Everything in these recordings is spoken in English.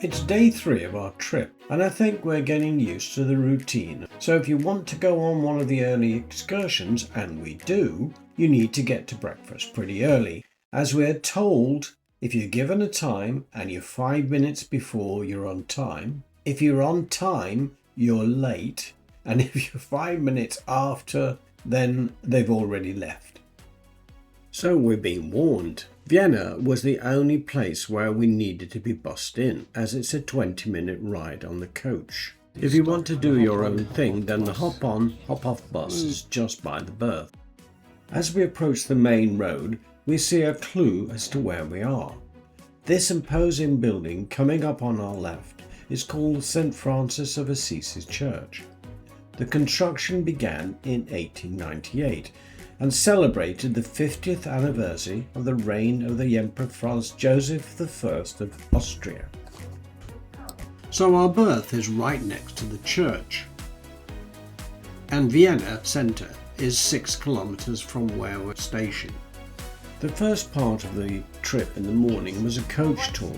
It's day 3 of our trip, and I think we're getting used to the routine. So if you want to go on one of the early excursions, and we do, you need to get to breakfast pretty early. As we're told, if you're given a time and you're 5 minutes before you're on time, if you're on time, you're late, and if you're 5 minutes after, then they've already left. So we're being warned. Vienna was the only place where we needed to be bussed in, as it's a 20-minute ride on the coach. If you want to do your own thing, then the hop-on, hop-off bus is just by the berth. As we approach the main road, we see a clue as to where we are. This imposing building coming up on our left is called St. Francis of Assisi Church. The construction began in 1898 and celebrated the 50th anniversary of the reign of the Emperor Franz Joseph I of Austria. So our berth is right next to the church, and Vienna Centre is 6 kilometres from where we're stationed. The first part of the trip in the morning was a coach tour.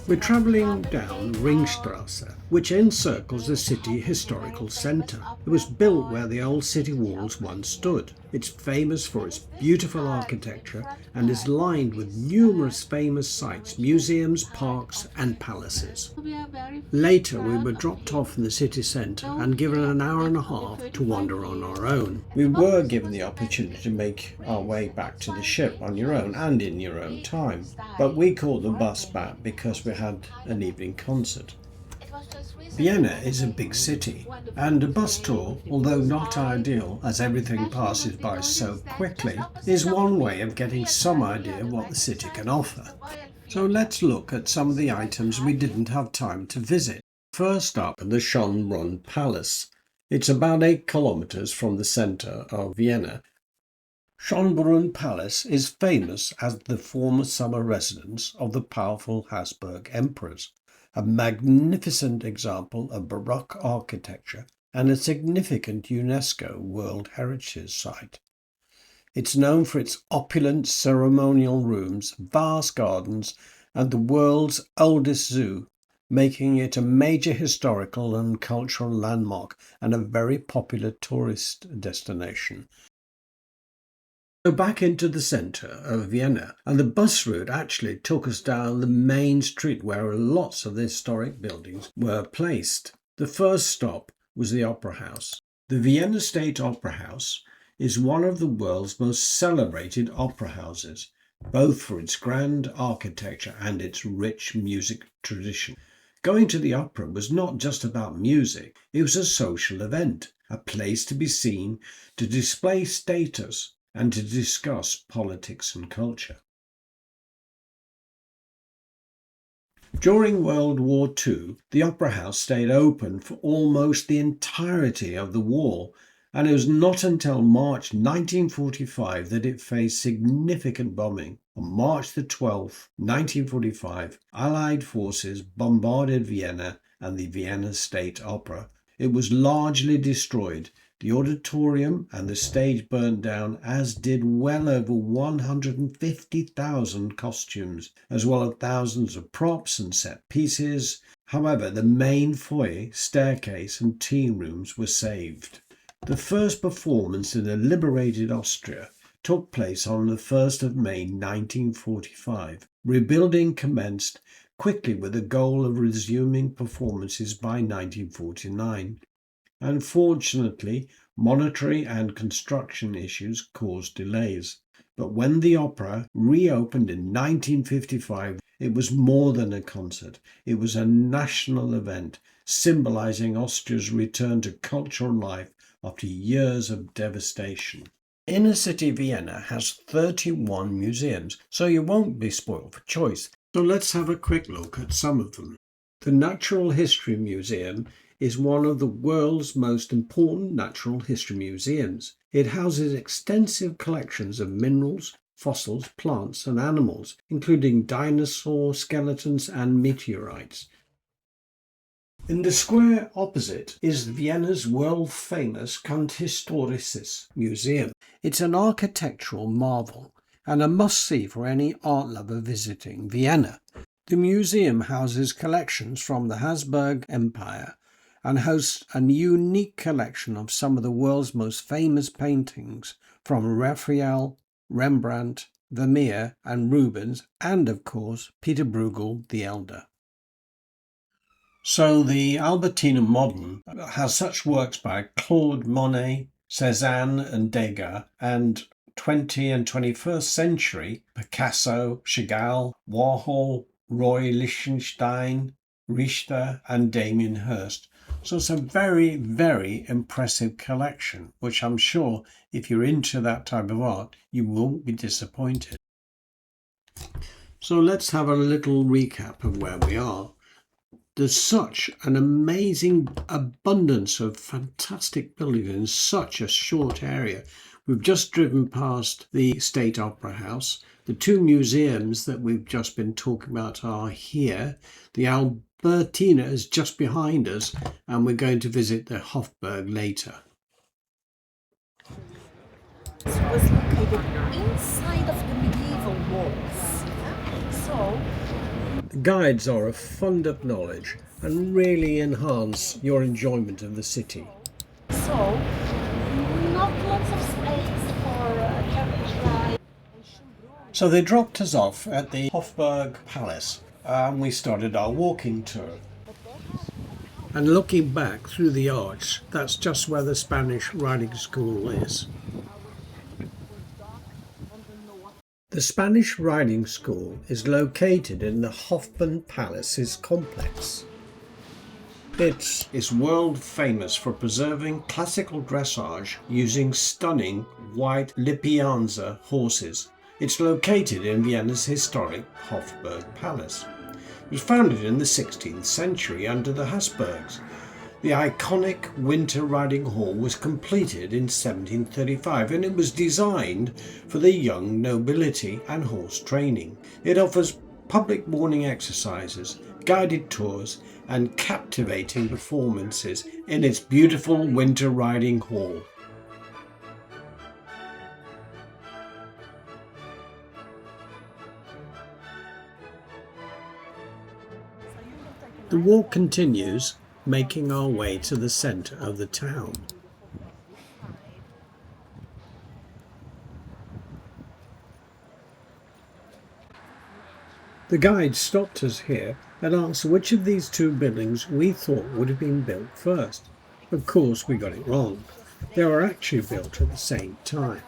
We're travelling down Ringstrasse, which encircles the city historical centre. It was built where the old city walls once stood. It's famous for its beautiful architecture and is lined with numerous famous sites, museums, parks and palaces. Later we were dropped off in the city centre and given an hour and a half to wander on our own. We were given the opportunity to make our way back to the ship on your own and in your own time, but we caught the bus back because we had an evening concert. Vienna is a big city, and a bus tour, although not ideal as everything passes by so quickly, is one way of getting some idea of what the city can offer. So let's look at some of the items we didn't have time to visit. First up, the Schönbrunn Palace. It's about 8 kilometers from the centre of Vienna. Schönbrunn Palace is famous as the former summer residence of the powerful Habsburg emperors, a magnificent example of Baroque architecture and a significant UNESCO World Heritage Site. It's known for its opulent ceremonial rooms, vast gardens, and the world's oldest zoo, making it a major historical and cultural landmark and a very popular tourist destination. So back into the centre of Vienna, and the bus route actually took us down the main street where lots of the historic buildings were placed. The first stop was the Opera House. The Vienna State Opera House is one of the world's most celebrated opera houses, both for its grand architecture and its rich music tradition. Going to the opera was not just about music, it was a social event, a place to be seen, to display status, and to discuss politics and culture. During World War II, the Opera House stayed open for almost the entirety of the war, and it was not until March 1945 that it faced significant bombing. On March the 12th, 1945, Allied forces bombarded Vienna and the Vienna State Opera. It was largely destroyed. The auditorium and the stage burnt down, as did well over 150,000 costumes, as well as thousands of props and set pieces. However, the main foyer, staircase and tea rooms were saved. The first performance in a liberated Austria took place on the 1st of May 1945. Rebuilding commenced quickly with the goal of resuming performances by 1949. Unfortunately, monetary and construction issues caused delays. But when the opera reopened in 1955, it was more than a concert. It was a national event, symbolizing Austria's return to cultural life after years of devastation. Inner city Vienna has 31 museums, so you won't be spoiled for choice. So let's have a quick look at some of them. The Natural History Museum is one of the world's most important natural history museums. It houses extensive collections of minerals, fossils, plants and animals, including dinosaur skeletons and meteorites. In the square opposite is Vienna's world-famous Kunsthistorisches Museum. It's an architectural marvel and a must-see for any art lover visiting Vienna. The museum houses collections from the Habsburg Empire and hosts a unique collection of some of the world's most famous paintings from Raphael, Rembrandt, Vermeer and Rubens, and of course Peter Bruegel the Elder. So the Albertina Modern has such works by Claude Monet, Cézanne and Degas, and 20th and 21st century Picasso, Chagall, Warhol, Roy Lichtenstein, Richter and Damien Hirst. So it's a very, very impressive collection, which I'm sure if you're into that type of art, you won't be disappointed. So let's have a little recap of where we are. There's such an amazing abundance of fantastic buildings in such a short area. We've just driven past the State Opera House. The two museums that we've just been talking about are here. The Albertina is just behind us, and we're going to visit the Hofburg later. It was located inside of the medieval walls. So the guides are a fund of knowledge and really enhance your enjoyment of the city. So, not lots of space for carriage ride. So they dropped us off at the Hofburg Palace and we started our walking tour. And looking back through the arch, that's just where the Spanish riding school is. The Spanish riding school is located in the Hofburg Palace's complex. It is world famous for preserving classical dressage using stunning white Lipizzanese horses. It's located in Vienna's historic Hofburg Palace. It was founded in the 16th century under the Habsburgs. The iconic winter riding hall was completed in 1735 and it was designed for the young nobility and horse training. It offers public morning exercises, guided tours and captivating performances in its beautiful winter riding hall. The walk continues, making our way to the centre of the town. The guide stopped us here and asked which of these two buildings we thought would have been built first. Of course, we got it wrong. They were actually built at the same time.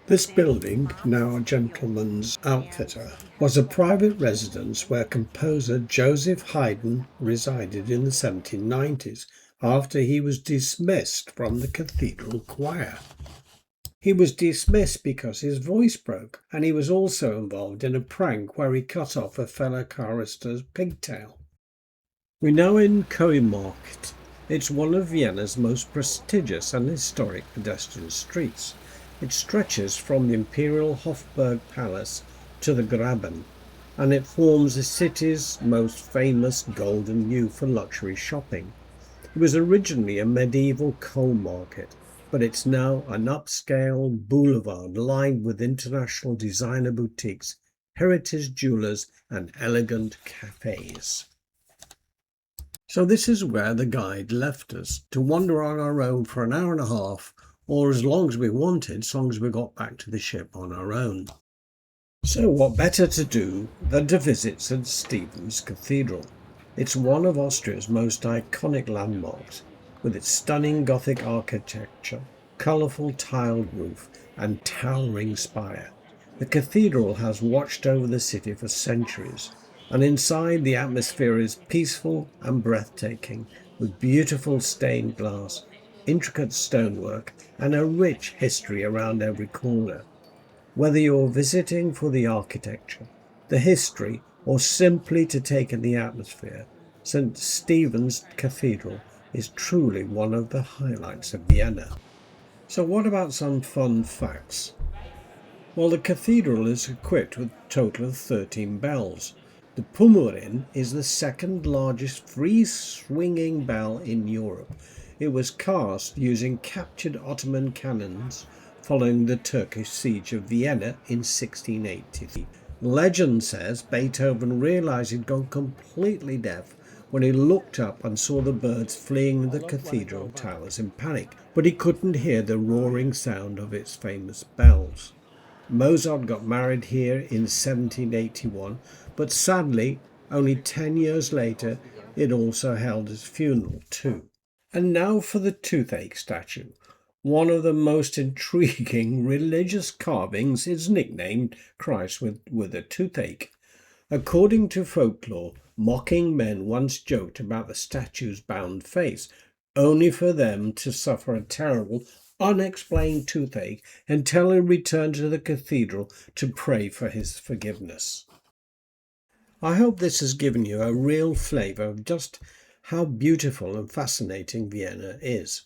This building, now a gentleman's outfitter, was a private residence where composer Joseph Haydn resided in the 1790s after he was dismissed from the cathedral choir. He was dismissed because his voice broke, and he was also involved in a prank where he cut off a fellow chorister's pigtail. We're now in Koimarkt. It's one of Vienna's most prestigious and historic pedestrian streets. It stretches from the Imperial Hofburg Palace to the Graben, and it forms the city's most famous golden U for luxury shopping. It was originally a medieval coal market, but it's now an upscale boulevard lined with international designer boutiques, heritage jewelers, and elegant cafes. So this is where the guide left us to wander on our own for an hour and a half, or as long as we wanted, as long as we got back to the ship on our own. So what better to do than to visit St. Stephen's Cathedral? It's one of Austria's most iconic landmarks, with its stunning Gothic architecture, colourful tiled roof and towering spire. The cathedral has watched over the city for centuries, and inside the atmosphere is peaceful and breathtaking, with beautiful stained glass, intricate stonework and a rich history around every corner. Whether you're visiting for the architecture, the history, or simply to take in the atmosphere, St. Stephen's Cathedral is truly one of the highlights of Vienna. So what about some fun facts? Well, the cathedral is equipped with a total of 13 bells. The Pumurin is the second largest free-swinging bell in Europe. It was cast using captured Ottoman cannons following the Turkish siege of Vienna in 1683. Legend says Beethoven realized he'd gone completely deaf when he looked up and saw the birds fleeing the cathedral towers in panic, but he couldn't hear the roaring sound of its famous bells. Mozart got married here in 1781, but sadly, only 10 years later, it also held his funeral too. And now for the toothache statue. One of the most intriguing religious carvings is nicknamed Christ with a toothache. According to folklore, mocking men once joked about the statue's bound face, only for them to suffer a terrible, unexplained toothache until he returned to the cathedral to pray for his forgiveness. I hope this has given you a real flavour of just how beautiful and fascinating Vienna is.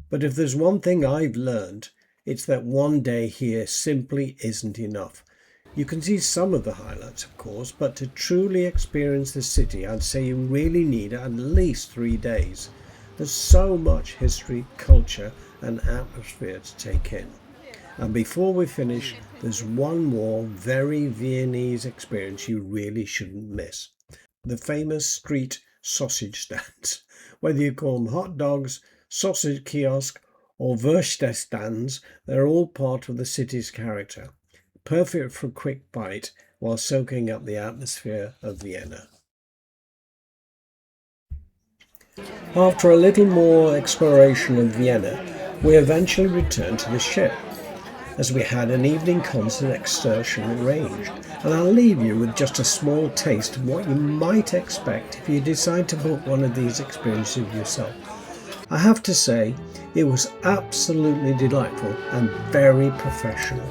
But if there's one thing I've learned, it's that one day here simply isn't enough. You can see some of the highlights, of course, but to truly experience the city, I'd say you really need at least 3 days. There's so much history, culture, and atmosphere to take in. And before we finish, there's one more very Viennese experience you really shouldn't miss. The famous street sausage stands. Whether you call them hot dogs, sausage kiosk, or Würste stands, they're all part of the city's character. Perfect for a quick bite while soaking up the atmosphere of Vienna. After a little more exploration of Vienna, we eventually returned to the ship, as we had an evening concert excursion arranged, and I'll leave you with just a small taste of what you might expect if you decide to book one of these experiences yourself. I have to say, it was absolutely delightful and very professional.